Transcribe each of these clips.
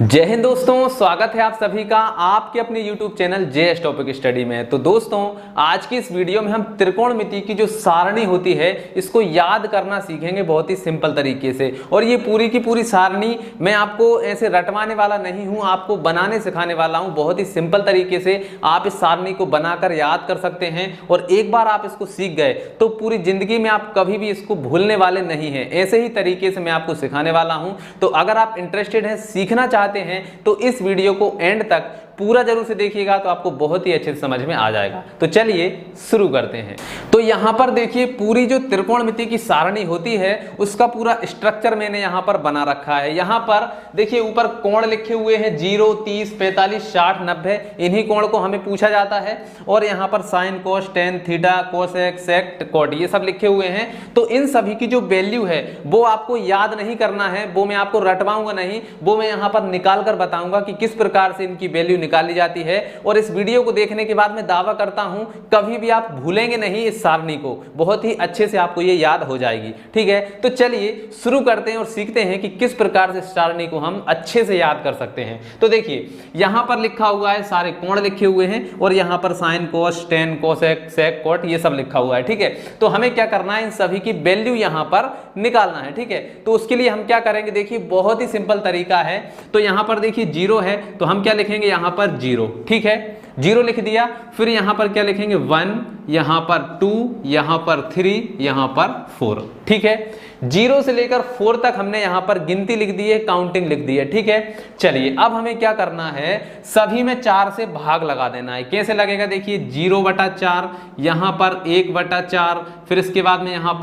जय हिंद दोस्तों, स्वागत है आप सभी का आपके अपने YouTube channel JS topic study में। तो दोस्तों, आज की इस वीडियो में हम त्रिकोणमिति की जो सारणी होती है इसको याद करना सीखेंगे बहुत ही सिंपल तरीके से। और ये पूरी की पूरी सारणी मैं आपको ऐसे रटवाने वाला नहीं हूं, आपको बनाने सिखाने वाला हूं। बहुत ही सिंपल तरीके से आप इस सारणी को बनाकर याद कर सकते हैं और एक बार आप इसको सीख गए तो पूरी जिंदगी में आप कभी भी इसको भूलने वाले नहीं हैं। ऐसे ही तरीके से मैं आपको सिखाने वाला हूं। तो अगर आप इंटरेस्टेड हैं, सीखना चाहते हैं, तो इस वीडियो को एंड तक पूरा जरूर से देखिएगा तो आपको बहुत ही अच्छे से समझ में आ जाएगा। तो चलिए शुरू करते हैं। तो यहां पर देखिए, पूरी जो त्रिकोणमिति की सारणी होती है उसका पूरा स्ट्रक्चर मैंने यहां पर बना रखा है। यहां पर देखिए ऊपर कोण लिखे हुए हैं 0, 30, 45, 60, 90। इन्हीं कोण को हमें पूछा जाता है। और यहां पर साइन, कोस, टेन, थीटा, कोसेक, सेक, कॉट ये सब लिखे हुए हैं। तो इन सभी की जो वैल्यू है वो आपको याद नहीं करना है, वो मैं आपको रटवाऊंगा नहीं, वो मैं यहां पर निकाल कर बताऊंगा कि किस प्रकार से इनकी वैल्यू निकाली जाती है। और इस वीडियो को देखने के बाद मैं दावा करता हूं कभी भी आप भूलेंगे नहीं इस सारणी को, बहुत ही अच्छे से आपको ये याद हो जाएगी। ठीक है, तो चलिए शुरू करते हैं और सीखते हैं कि किस प्रकार से सारणी को हम अच्छे से याद कर सकते हैं। तो देखिए यहां पर लिखा हुआ है, सारे कोण लिखे हुए हैं और यहां पर साइन, कोस, टेन, कोसेक, सेक, कॉट ये सब लिखा हुआ है। ठीक है, तो हमें क्या करना है, इन सभी की वैल्यू यहां पर निकालना है। ठीक है, तो उसके लिए हम क्या करेंगे, देखिए बहुत ही सिंपल तरीका है। तो यहां पर देखिए 0 है तो हम क्या लिखेंगे, यहां पर 0। ठीक है, 0 लिख दिया। फिर यहां पर क्या लिखेंगे, 1, यहां पर 2, यहां पर 3, यहां पर 4। ठीक है, 0 से लेकर 4 तक हमने यहां पर गिनती लिख दी है, काउंटिंग लिख दी है। ठीक है, चलिए अब हमें क्या करना है, सभी में 4 से भाग लगा देना है। कैसे लगेगा, देखिए 0/4, यहां पर 1/4, फिर इसके बाद में यहां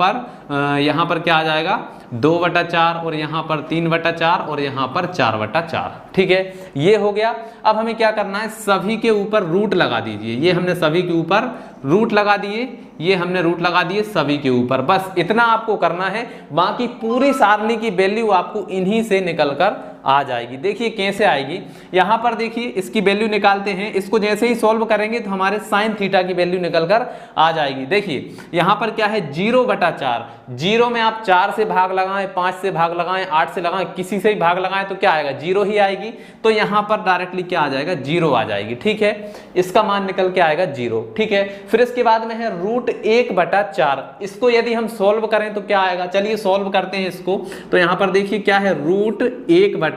पर क्या आ जाएगा, 2/4 और यहां पर 3/4 और यहां पर 4/4। ठीक है, ये हो गया। अब हमें क्या करना है, सभी के ऊपर रूट लगा दीजिए। ये हमने सभी के ऊपर रूट लगा दिए, ये हमने रूट लगा दिए सभी के ऊपर। बस इतना आपको करना है, बाकी पूरी सारणी की वैल्यू आपको इन्हीं से निकलकर आ जाएगी। देखिए कैसे आएगी, यहां पर देखिए इसकी वैल्यू निकालते हैं। इसको जैसे ही सॉल्व करेंगे तो हमारे साइन थीटा की वैल्यू निकलकर आ जाएगी। देखिए यहां पर क्या है, 0/4। 0 में आप 4 से भाग लगाएं, 5 से भाग लगाएं, 8 से लगाएं, किसी से भी भाग लगाएं तो क्या आएगा, 0 ही आएगी। तो यहां पर डायरेक्टली क्या आ जाएगा, 0 आ जाएगी। ठीक है, इसका मान निकल के आएगा 0। ठीक है, फिर इसके बाद में है √1/4। इसको यदि हम सॉल्व करें तो क्या आएगा, चलिए सॉल्व करते हैं इसको। तो यहां पर देखिए क्या है, √1/4।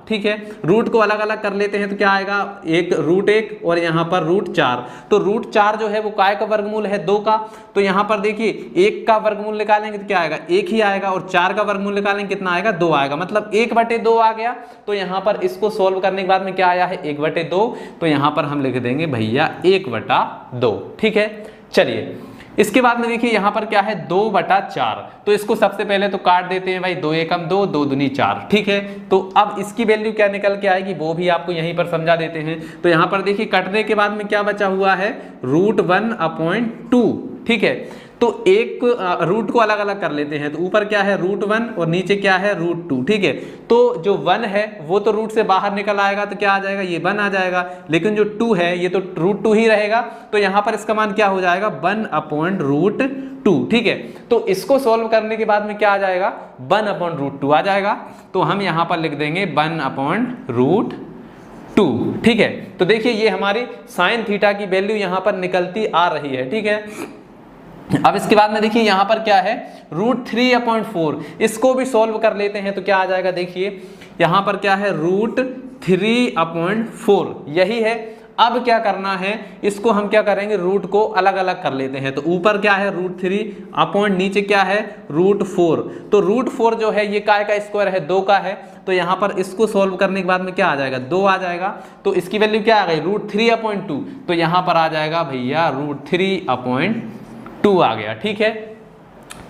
ठीक है, रूट को अलग अलग कर लेते हैं तो क्या आएगा, एक √1 और यहां पर √4। तो √4 जो है वो काय का वर्गमूल है, 2 का। तो यहां पर देखिए 1 का वर्गमूल निकालेंगे तो क्या आएगा, 1 ही आएगा। और 4 का वर्गमूल निकालेंगे कितना आएगा, 2 आएगा। मतलब 1/2 आ गया। तो यहां पर इसको सोल्व करने के बाद में क्या आया है, 1/2। तो यहां पर हम लिख देंगे भैया 1/2। ठीक है, चलिए इसके बाद में देखिए यहां पर क्या है, 2/4। तो इसको सबसे पहले तो काट देते हैं भाई, 2 एकम 2, 2 दूनी 4। ठीक है, तो अब इसकी वैल्यू क्या निकल के आएगी वो भी आपको यहीं पर समझा देते हैं। तो यहां पर देखिए कटने के बाद में क्या बचा हुआ है, √1/2। ठीक है, तो एक रूट को अलग अलग कर लेते हैं। तो ऊपर क्या है, √1 और नीचे क्या है, √2। ठीक है, तो जो 1 है वो तो रूट से बाहर निकल आएगा तो क्या आ जाएगा, ये 1 आ जाएगा। लेकिन जो 2 है ये तो √2 ही रहेगा। तो यहां पर इसका मान क्या हो जाएगा, 1/√2। ठीक है, तो इसको सॉल्व करने के बाद में क्या आ जाएगा, 1/√2 आ जाएगा। तो हम यहां पर लिख देंगे 1/√2। ठीक है, तो देखिए ये हमारी साइन थीटा की वैल्यू यहां पर निकलती आ रही है। ठीक है, अब इसके बाद में देखिए यहां पर क्या है, √3/4। इसको भी सॉल्व कर लेते हैं तो क्या आ जाएगा, देखिए यहां पर क्या है, √3/4 यही है। अब क्या करना है, इसको हम क्या करेंगे, रूट को अलग अलग कर लेते हैं। तो ऊपर क्या है, √3 नीचे क्या है, √4। तो √4 जो है ये काय का स्क्वायर है, 2 का है। तो यहां पर इसको सॉल्व करने के बाद में क्या आ जाएगा, 2 आ जाएगा। तो इसकी वैल्यू क्या आ गई, √3/2। तो यहां पर आ जाएगा भैया √3/2 आ गया। ठीक है,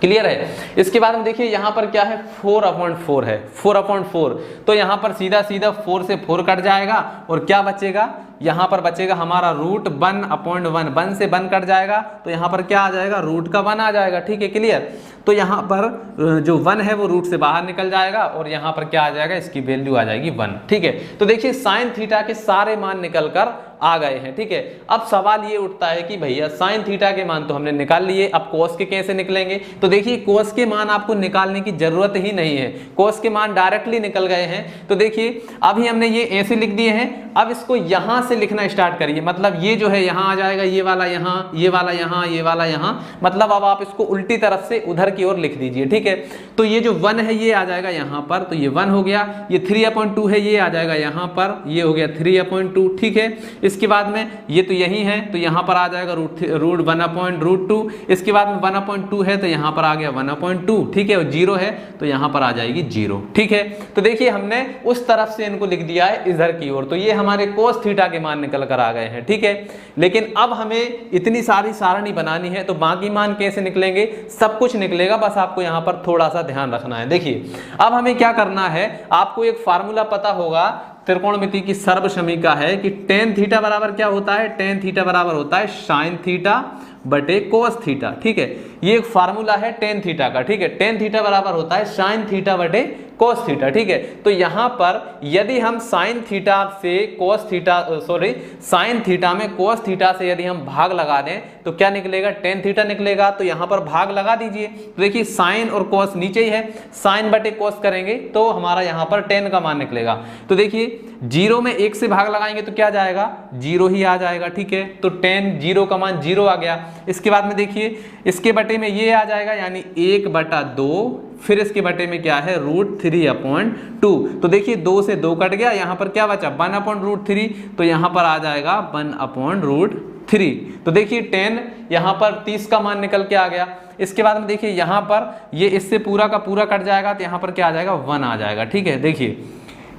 क्लियर है। इसके बाद में देखिए यहां पर क्या है, 4/4 है, 4/4। तो यहां पर सीधा सीधा 4 से 4 कट जाएगा और क्या बचेगा, यहां पर बचेगा हमारा √1/1। 1 से 1 कट जाएगा तो यहां पर क्या आ जाएगा, रूट का 1 आ जाएगा। ठीक है, क्लियर। तो यहाँ पर जो 1 है वो रूट से बाहर निकल जाएगा और यहाँ पर क्या आ जाएगा, इसकी वैल्यू आ जाएगी 1। ठीक है, तो देखिए साइन थीटा के सारे मान निकल कर आ गए हैं। ठीक है, अब सवाल ये उठता है कि भैया साइन थीटा के मान तो हमने निकाल लिए, अब कोस के कैसे निकलेंगे। तो देखिए कोस के मान आपको निकालने की जरूरत ही नहीं है, कोस के मान डायरेक्टली निकल गए हैं। तो देखिए अभी हमने ये ऐसे लिख दिए हैं, अब इसको यहां से लिखना स्टार्ट करिए। मतलब ये जो है यहां आ जाएगा, ये वाला यहां, ये वाला यहां, ये वाला यहां, मतलब अब आप इसको उल्टी तरफ से उधर की ओर लिख दीजिए। ठीक है, तो ये जो 1 है ये आ जाएगा यहां पर, तो ये 1 हो गया। ये 3/2 है, ये आ जाएगा यहां पर, ये हो गया 3/2। ठीक है, इसके बाद में ये तो यही है, तो यहां पर आ जाएगा रूट 1/√2। इसके बाद में 1/2 है तो यहां पर आ गया 1/2। ठीक है, और 0 है तो यहां पर आ जाएगी 0। ठीक है, तो देखिए हमने उस तरफ से इनको लिख दिया है इधर की ओर, तो ये हमारे कोस थीटा के मान निकल कर आ गए हैं। ठीक है, लेकिन अब हमें इतनी सारी सारणी बनानी है तो बाकी मान कैसे निकलेंगे, सब कुछ निकलेगा, बस आपको यहां पर थोड़ा सा ध्यान रखना है। देखिए अब हमें क्या करना है, आपको एक फार्मूला पता होगा त्रिकोणमिति की सर्वसमीका है कि टेन थीटा बराबर क्या होता है, टेन थीटा बराबर होता है साइन थीटा बटे कोस थीटा। ठीक है, ये एक फार्मूला है टेन थीटा का। ठीक है, टेन थीटा बराबर होता है साइन थीटा बटे कोस थीटा। ठीक है, तो यहां पर यदि हम साइन थीटा से cos theta, sorry sine theta में कोस थीटा से यदि हम भाग लगा दें तो क्या निकलेगा, टेन थीटा निकलेगा। तो यहां पर भाग लगा दीजिए, तो देखिए साइन और कोस नीचे ही है, साइन बटे कोस करेंगे तो हमारा यहां पर टेन का मान निकलेगा। तो देखिए 0 में 1 से भाग लगाएंगे तो क्या जाएगा, 0 ही आ जाएगा। ठीक है, तो टेन 0 का मान 0 आ गया। इसके बाद में देखिए इसके बटे में ये आ जाएगा यानी 1/2, फिर इसके बटे में क्या है √3/2। तो देखिए 2 से 2 कट गया, यहां पर क्या बचा 1/√3, तो यहां पर आ जाएगा 1/√3। तो देखिए 10 यहां पर 30 का मान निकल के आ गया। इसके बाद में देखिए यहां पर ये इससे पूरा का पूरा कट जाएगा तो यहां पर क्या आ जाएगा 1 आ जाएगा। ठीक है, देखिए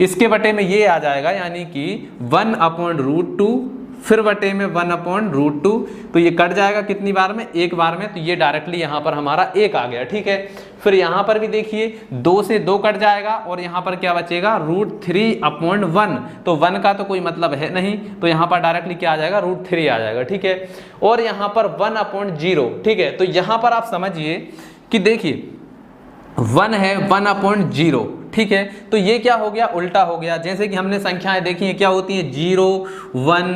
इसके बटे में ये आ जाएगा यानी कि 1/√2, फिर बटे में 1/√2, तो ये कट जाएगा कितनी बार में, एक बार में, तो ये डायरेक्टली यहां पर हमारा 1 आ गया। ठीक है, फिर यहां पर भी देखिए 2 से 2 कट जाएगा और यहां पर क्या बचेगा √3/1, तो 1 का तो कोई मतलब है नहीं, तो यहां पर डायरेक्टली क्या आ जाएगा √3 आ जाएगा। ठीक है, और यहां पर 1/0। ठीक है, तो यहां पर आप समझिए कि देखिए 1 है 1/0। ठीक है, तो ये क्या हो गया, उल्टा हो गया। जैसे कि हमने संख्याएं देखी हैं क्या होती हैं, 0, 1,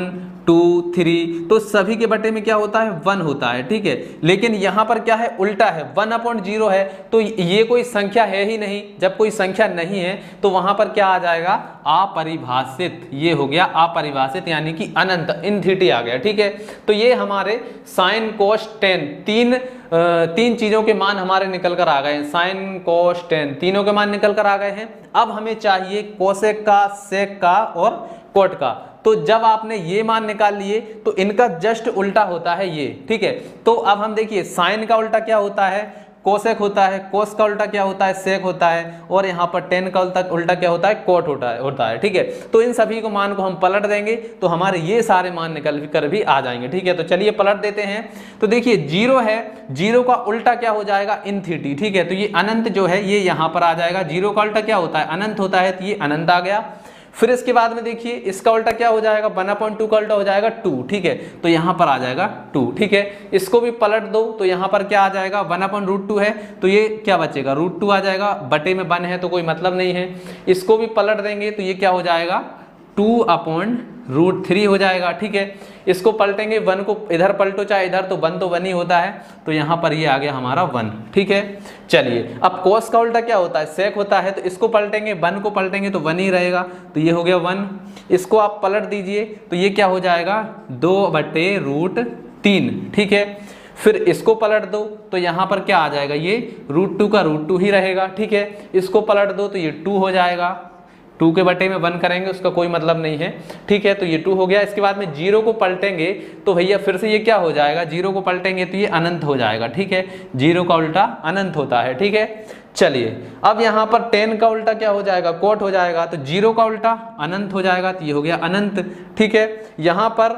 2, 3, तो सभी के बटे में क्या होता है 1 होता है। ठीक है, लेकिन यहां पर क्या है, उल्टा है, 1/0 है, तो ये कोई संख्या है ही नहीं। जब कोई संख्या नहीं है तो वहां पर क्या आ जाएगा, अपरिभाषित। ये हो गया अपरिभाषित यानी कि अनंत, इनफिनिटी आ गया। ठीक है, तो ये हमारे साइन कोस टेन तीन चीजों के मान हमारे निकल कर आ गए हैं। साइन कोस टेन तीनों के मान निकल कर आ गए हैं। अब हमें चाहिए कोसेक का, सेक का और कोट का। तो जब आपने ये मान निकाल लिए तो इनका जस्ट उल्टा होता है ये। ठीक है, तो अब हम देखिए साइन का उल्टा क्या होता है, कोसेक होता है, कोस का उल्टा क्या होता है, सेक होता है, और यहाँ पर टेन का उल्टा क्या होता है, कोट होता है। ठीक है, तो इन सभी को मान को हम पलट देंगे तो हमारे ये सारे मान निकल कर भी आ जाएंगे। ठीक है, तो चलिए पलट देते हैं। तो देखिए 0 है, 0 का उल्टा क्या हो जाएगा, इनफिनिटी। ठीक है, तो ये अनंत जो है ये यहाँ पर आ जाएगा। 0 का उल्टा क्या होता है, अनंत होता है, तो ये अनंत आ गया। फिर इसके बाद में देखिए इसका उल्टा क्या हो जाएगा, 1/2 का उल्टा हो जाएगा 2। ठीक है, तो यहां पर आ जाएगा 2। ठीक है, इसको भी पलट दो तो यहां पर क्या आ जाएगा, 1/√2 है, तो ये क्या बचेगा √2 आ जाएगा, बटे में 1 है तो कोई मतलब नहीं है। इसको भी पलट देंगे तो ये क्या हो जाएगा 2/√3 हो जाएगा। ठीक है, इसको पलटेंगे, 1 को इधर पलटो चाहे इधर, तो 1 तो 1 ही होता है, तो यहां पर ये आ गया हमारा 1। ठीक है, चलिए अब कोस का उल्टा क्या होता है, सेक होता है, तो इसको पलटेंगे, 1 को पलटेंगे तो 1 ही रहेगा, तो ये हो गया 1। इसको आप पलट दीजिए तो ये क्या हो जाएगा 2/√3। ठीक है, फिर इसको पलट दो तो यहां पर क्या आ जाएगा, ये √2 का √2 ही रहेगा। ठीक है, इसको पलट दो तो ये 2 हो जाएगा, 2 के बटे में 1 करेंगे उसका कोई मतलब नहीं है। ठीक है, तो ये 2 हो गया। इसके बाद में 0 को पलटेंगे तो भैया फिर से ये क्या हो जाएगा, 0 को पलटेंगे तो ये अनंत हो जाएगा। ठीक है, 0 का उल्टा अनंत होता है। ठीक है, चलिए अब यहाँ पर 10 का उल्टा क्या हो जाएगा, कोट हो जाएगा, तो 0 का उल्टा अनंत हो जाएगा, तो ये हो गया अनंत। ठीक है, यहाँ पर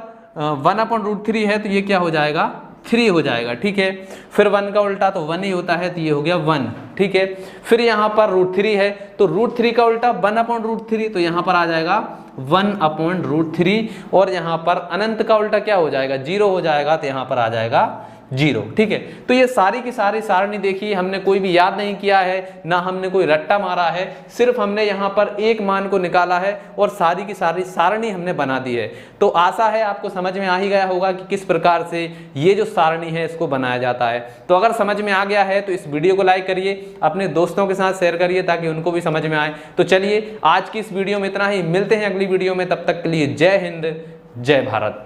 1/√3 है तो ये क्या हो जाएगा 3 हो जाएगा। ठीक है, फिर 1 का उल्टा तो 1 ही होता है, तो ये हो गया 1। ठीक है, फिर यहाँ पर √3 है तो √3 का उल्टा 1/√3, तो यहाँ पर आ जाएगा 1/√3, और यहाँ पर अनंत का उल्टा क्या हो जाएगा 0 हो जाएगा, तो यहाँ पर आ जाएगा 0। ठीक है, तो ये सारी की सारी सारणी देखिए, हमने कोई भी याद नहीं किया है, ना हमने कोई रट्टा मारा है, सिर्फ हमने यहाँ पर एक मान को निकाला है और सारी की सारी सारणी हमने बना दी है। तो आशा है आपको समझ में आ ही गया होगा कि किस प्रकार से ये जो सारणी है इसको बनाया जाता है। तो अगर समझ में आ गया है तो इस वीडियो को लाइक करिए, अपने दोस्तों के साथ शेयर करिए ताकि उनको भी समझ में आए। तो चलिए आज की इस वीडियो में इतना ही, मिलते हैं अगली वीडियो में, तब तक के लिए जय हिंद, जय भारत।